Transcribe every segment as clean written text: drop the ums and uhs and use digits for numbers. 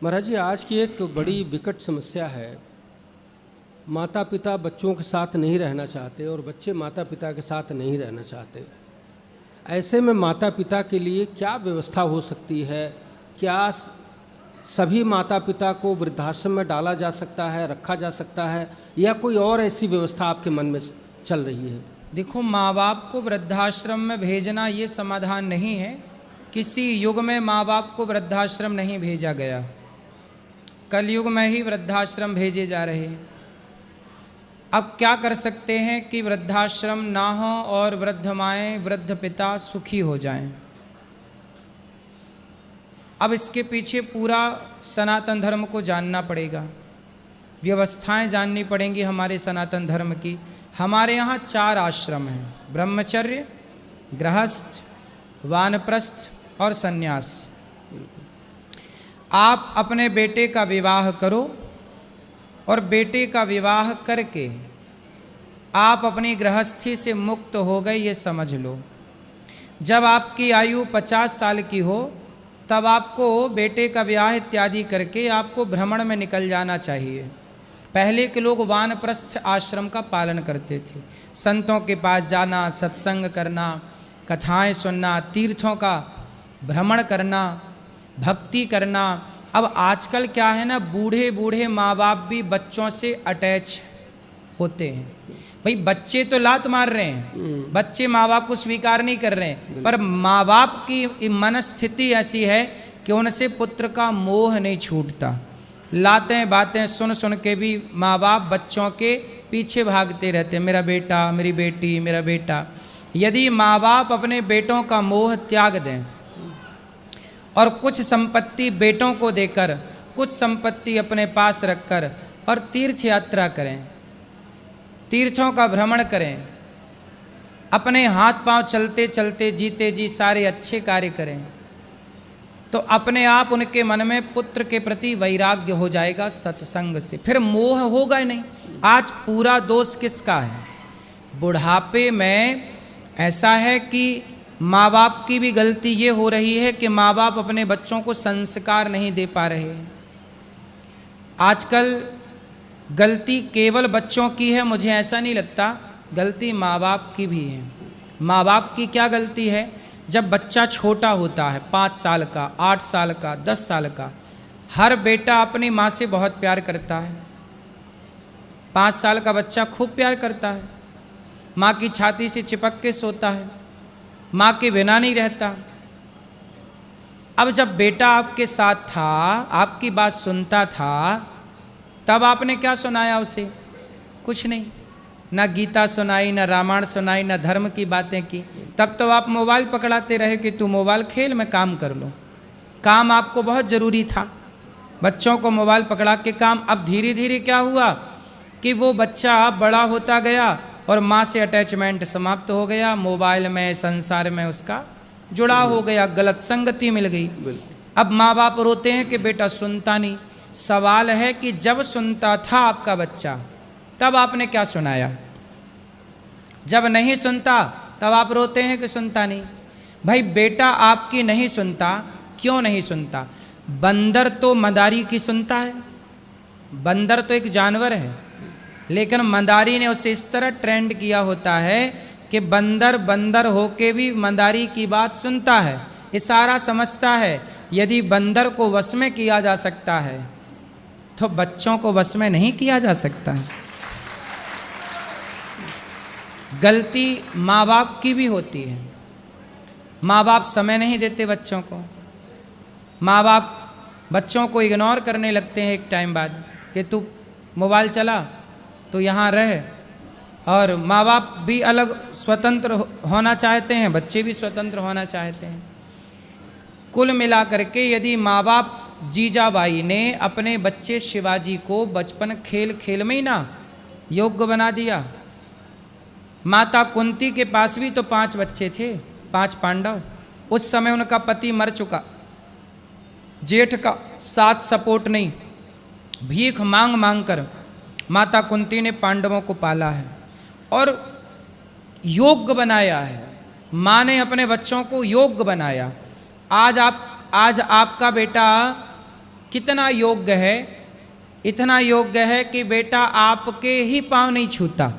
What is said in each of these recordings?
महाराज जी, आज की एक बड़ी विकट समस्या है। माता पिता बच्चों के साथ नहीं रहना चाहते और बच्चे माता पिता के साथ नहीं रहना चाहते। ऐसे में माता पिता के लिए क्या व्यवस्था हो सकती है? क्या सभी माता पिता को वृद्धाश्रम में डाला जा सकता है, रखा जा सकता है, या कोई और ऐसी व्यवस्था आपके मन में चल रही है? देखो, माँ बाप को वृद्धाश्रम में भेजना ये समाधान नहीं है। किसी युग में माँ बाप को वृद्धाश्रम नहीं भेजा गया, कलयुग में ही वृद्धाश्रम भेजे जा रहे हैं। अब क्या कर सकते हैं कि वृद्धाश्रम ना हो और वृद्ध माएँ वृद्ध पिता सुखी हो जाएं। अब इसके पीछे पूरा सनातन धर्म को जानना पड़ेगा, व्यवस्थाएं जाननी पड़ेंगी हमारे सनातन धर्म की। हमारे यहाँ 4 आश्रम हैं: ब्रह्मचर्य, गृहस्थ, वानप्रस्थ और सन्यास। आप अपने बेटे का विवाह करो और बेटे का विवाह करके आप अपनी गृहस्थी से मुक्त हो गए, ये समझ लो। जब आपकी आयु 50 साल की हो तब आपको बेटे का विवाह इत्यादि करके आपको भ्रमण में निकल जाना चाहिए। पहले के लोग वानप्रस्थ आश्रम का पालन करते थे, संतों के पास जाना, सत्संग करना, कथाएं सुनना, तीर्थों का भ्रमण करना, भक्ति करना। अब आजकल क्या है ना, बूढ़े बूढ़े माँ बाप भी बच्चों से अटैच होते हैं। भाई बच्चे तो लात मार रहे हैं, बच्चे माँ बाप को स्वीकार नहीं कर रहे हैं, पर माँ बाप की मनस्थिति ऐसी है कि उनसे पुत्र का मोह नहीं छूटता। लातें बातें सुन सुन के भी माँ बाप बच्चों के पीछे भागते रहते हैं, मेरा बेटा, मेरी बेटी, मेरा बेटा। यदि माँ बाप अपने बेटों का मोह त्याग दें और कुछ संपत्ति बेटों को देकर, कुछ संपत्ति अपने पास रखकर और तीर्थ यात्रा करें, तीर्थों का भ्रमण करें, अपने हाथ पांव चलते चलते जीते जी सारे अच्छे कार्य करें, तो अपने आप उनके मन में पुत्र के प्रति वैराग्य हो जाएगा सत्संग से, फिर मोह होगा ही नहीं। आज पूरा दोष किसका है? बुढ़ापे में ऐसा है कि माँ बाप की भी गलती ये हो रही है कि माँ बाप अपने बच्चों को संस्कार नहीं दे पा रहे हैं। आजकल गलती केवल बच्चों की है, मुझे ऐसा नहीं लगता, गलती माँ बाप की भी है। माँ बाप की क्या गलती है? जब बच्चा छोटा होता है, 5 साल का, 8 साल का, 10 साल का, हर बेटा अपनी माँ से बहुत प्यार करता है। 5 साल का बच्चा खूब प्यार करता है, माँ की छाती से चिपक के सोता है, माँ के बिना नहीं रहता। अब जब बेटा आपके साथ था, आपकी बात सुनता था, तब आपने क्या सुनाया उसे? कुछ नहीं, ना गीता सुनाई, ना रामायण सुनाई, ना धर्म की बातें की। तब तो आप मोबाइल पकड़ाते रहे कि तू मोबाइल खेल, मैं काम कर लूँ। काम आपको बहुत ज़रूरी था, बच्चों को मोबाइल पकड़ा के काम। अब धीरे धीरे क्या हुआ कि वो बच्चा बड़ा होता गया और माँ से अटैचमेंट समाप्त हो गया, मोबाइल में, संसार में उसका जुड़ाव हो गया, गलत संगति मिल गई। अब माँ बाप रोते हैं कि बेटा सुनता नहीं। सवाल है कि जब सुनता था आपका बच्चा, तब आपने क्या सुनाया? जब नहीं सुनता तब आप रोते हैं कि सुनता नहीं। भाई बेटा आपकी नहीं सुनता, क्यों नहीं सुनता? बंदर तो मदारी की सुनता है, बंदर तो एक जानवर है, लेकिन मदारी ने उसे इस तरह ट्रेंड किया होता है कि बंदर बंदर होके भी मदारी की बात सुनता है, इशारा समझता है। यदि बंदर को वश में किया जा सकता है तो बच्चों को वश में नहीं किया जा सकता है। गलती माँ बाप की भी होती है। माँ बाप समय नहीं देते बच्चों को, माँ बाप बच्चों को इग्नोर करने लगते हैं एक टाइम बाद कि तू मोबाइल चला, तो यहाँ रह। और माँ बाप भी अलग स्वतंत्र होना चाहते हैं, बच्चे भी स्वतंत्र होना चाहते हैं। कुल मिलाकर के यदि माँ बाप, जीजाबाई ने अपने बच्चे शिवाजी को बचपन खेल खेल में ही ना योग्य बना दिया। माता कुंती के पास भी तो 5 बच्चे थे, 5 पांडव। उस समय उनका पति मर चुका, जेठ का साथ सपोर्ट नहीं, भीख मांग मांग कर माता कुंती ने पांडवों को पाला है और योग्य बनाया है। माँ ने अपने बच्चों को योग्य बनाया। आज आपका बेटा कितना योग्य है, इतना योग्य है कि बेटा आपके ही पाँव नहीं छूता।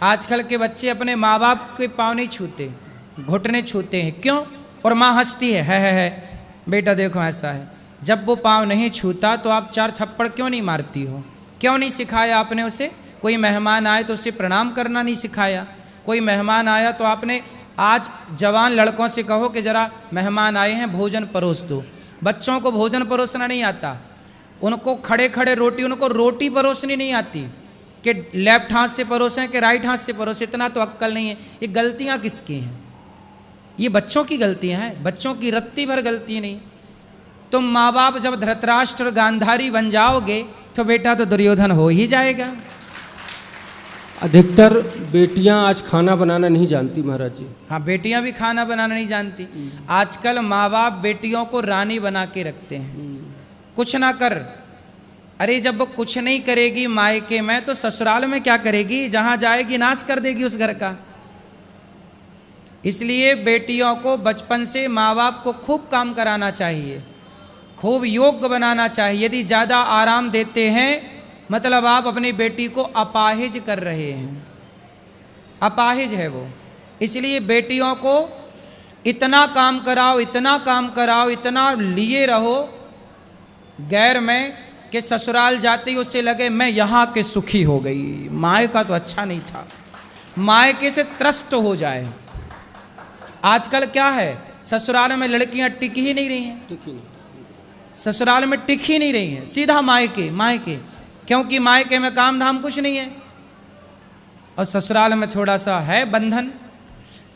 आजकल के बच्चे अपने माँ बाप के पाँव नहीं छूते, घुटने छूते हैं। क्यों? और माँ हंसती है बेटा देखो ऐसा है। जब वो पाँव नहीं छूता तो आप 4 थप्पड़ क्यों नहीं मारती हो? क्यों नहीं सिखाया आपने उसे? कोई मेहमान आए तो उसे प्रणाम करना नहीं सिखाया। कोई मेहमान आया तो आपने, आज जवान लड़कों से कहो कि ज़रा मेहमान आए हैं भोजन परोस दो। बच्चों को भोजन परोसना नहीं आता, उनको खड़े खड़े उनको रोटी परोसनी नहीं आती कि लेफ्ट हाथ से परोसें कि राइट हाथ से परोसें। इतना तो अक्ल नहीं है। ये गलतियाँ किसकी हैं? ये बच्चों की गलतियाँ हैं, बच्चों की रत्ती भर गलती नहीं। तुम माँ बाप जब धृतराष्ट्र गांधारी बन जाओगे तो बेटा तो दुर्योधन हो ही जाएगा। अधिकतर बेटियां आज खाना बनाना नहीं जानती महाराज जी। हाँ, बेटियां भी खाना बनाना नहीं जानती। आजकल माँ बाप बेटियों को रानी बना के रखते हैं, कुछ ना कर। अरे जब वो कुछ नहीं करेगी मायके में तो ससुराल में क्या करेगी? जहाँ जाएगी नाश कर देगी उस घर का। इसलिए बेटियों को बचपन से माँ बाप को खूब काम कराना चाहिए, खूब योग्य बनाना चाहिए। यदि ज़्यादा आराम देते हैं मतलब आप अपनी बेटी को अपाहिज कर रहे हैं, अपाहिज है वो। इसलिए बेटियों को इतना काम कराओ, इतना काम कराओ, इतना लिए रहो गैर में कि ससुराल जाते ही उससे लगे मैं यहाँ के सुखी हो गई, मायका तो अच्छा नहीं था, मायके से त्रस्त हो जाए। आजकल क्या है, ससुराल में लड़कियाँ टिक ही नहीं रही हैं, ससुराल में टिक ही नहीं रही हैं, सीधा मायके मायके। क्योंकि मायके में काम धाम कुछ नहीं है और ससुराल में थोड़ा सा है बंधन।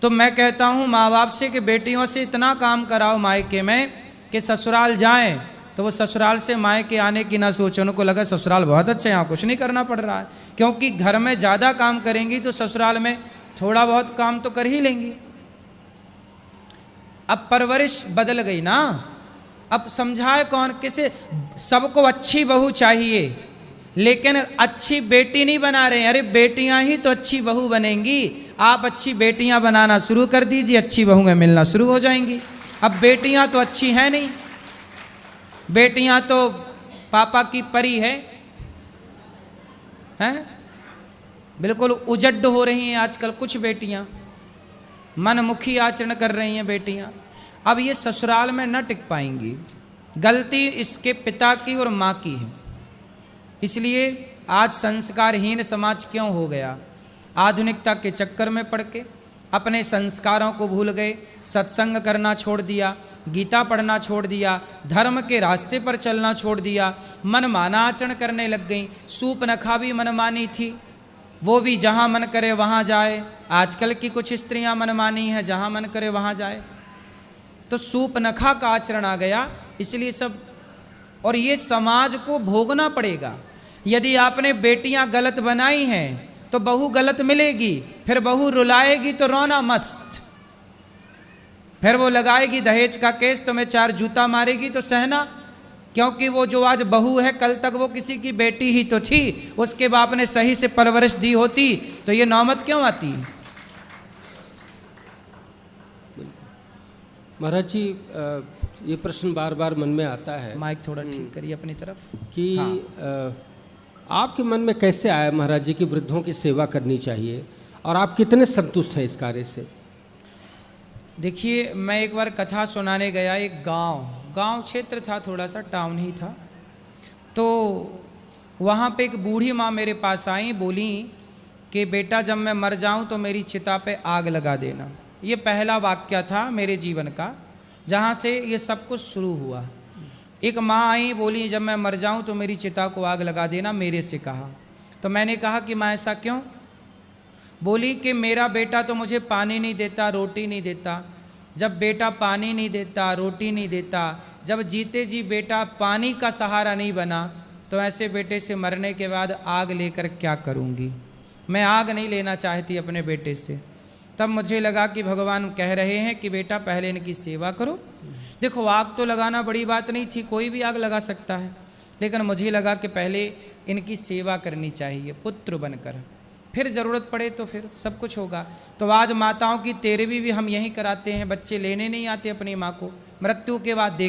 तो मैं कहता हूँ माँ बाप से कि बेटियों से इतना काम कराओ मायके में कि ससुराल जाएं तो वो ससुराल से मायके आने की ना सोचें। उनको लगा ससुराल बहुत अच्छा है, यहाँ कुछ नहीं करना पड़ रहा है। क्योंकि घर में ज़्यादा काम करेंगी तो ससुराल में थोड़ा बहुत काम तो कर ही लेंगी। अब परवरिश बदल गई ना, अब समझाए कौन किसे? सबको अच्छी बहू चाहिए लेकिन अच्छी बेटी नहीं बना रहे हैं। अरे बेटियां ही तो अच्छी बहू बनेंगी। आप अच्छी बेटियां बनाना शुरू कर दीजिए, अच्छी बहुएं मिलना शुरू हो जाएंगी। अब बेटियां तो अच्छी हैं नहीं, बेटियां तो पापा की परी हैं, बिल्कुल उजड्ड हो रही हैं आजकल। कुछ बेटियां मनमुखी आचरण कर रही हैं बेटियां। अब ये ससुराल में न टिक पाएंगी। गलती इसके पिता की और माँ की है। इसलिए आज संस्कारहीन समाज क्यों हो गया? आधुनिकता के चक्कर में पड़ के अपने संस्कारों को भूल गए, सत्संग करना छोड़ दिया, गीता पढ़ना छोड़ दिया, धर्म के रास्ते पर चलना छोड़ दिया, मनमाना आचरण करने लग गई। सूपनखा भी मनमानी थी, वो भी जहाँ मन करे वहाँ जाए। आजकल की कुछ स्त्रियाँ मनमानी हैं, जहाँ मन करे वहाँ जाए। तो सूपनखा का आचरण आ गया, इसलिए सब। और ये समाज को भोगना पड़ेगा। यदि आपने बेटियां गलत बनाई हैं तो बहू गलत मिलेगी, फिर बहू रुलाएगी तो रोना मस्त, फिर वो लगाएगी दहेज का केस, तुम्हें 4 जूता मारेगी तो सहना। क्योंकि वो जो आज बहू है कल तक वो किसी की बेटी ही तो थी। उसके बाप ने सही से परवरिश दी होती तो ये नौबत क्यों आती? महाराज जी, ये प्रश्न बार बार मन में आता है। माइक थोड़ा ठीक करिए अपनी तरफ। कि आपके मन में कैसे आया महाराज जी कि वृद्धों की सेवा करनी चाहिए, और आप कितने संतुष्ट हैं इस कार्य से? देखिए, मैं एक बार कथा सुनाने गया। एक गांव क्षेत्र था, थोड़ा सा टाउन ही था। तो वहाँ पे एक बूढ़ी माँ मेरे पास आई, बोली कि बेटा जब मैं मर जाऊँ तो मेरी चिता पे आग लगा देना। ये पहला वाक्य था मेरे जीवन का, जहाँ से ये सब कुछ शुरू हुआ। एक माँ आई, बोली जब मैं मर जाऊँ तो मेरी चिता को आग लगा देना, मेरे से कहा। तो मैंने कहा कि माँ ऐसा क्यों? बोली कि मेरा बेटा तो मुझे पानी नहीं देता, रोटी नहीं देता। जब बेटा पानी नहीं देता, रोटी नहीं देता, जब जीते जी बेटा पानी का सहारा नहीं बना, तो ऐसे बेटे से मरने के बाद आग लेकर क्या करूँगी? मैं आग नहीं लेना चाहती अपने बेटे से। तब मुझे लगा कि भगवान कह रहे हैं कि बेटा पहले इनकी सेवा करो। देखो, आग तो लगाना बड़ी बात नहीं थी, कोई भी आग लगा सकता है, लेकिन मुझे लगा कि पहले इनकी सेवा करनी चाहिए पुत्र बनकर, फिर ज़रूरत पड़े तो फिर सब कुछ होगा। तो आज माताओं की तेरहवीं भी हम यहीं कराते हैं। बच्चे लेने नहीं आते अपनी माँ को, मृत्यु के बाद देख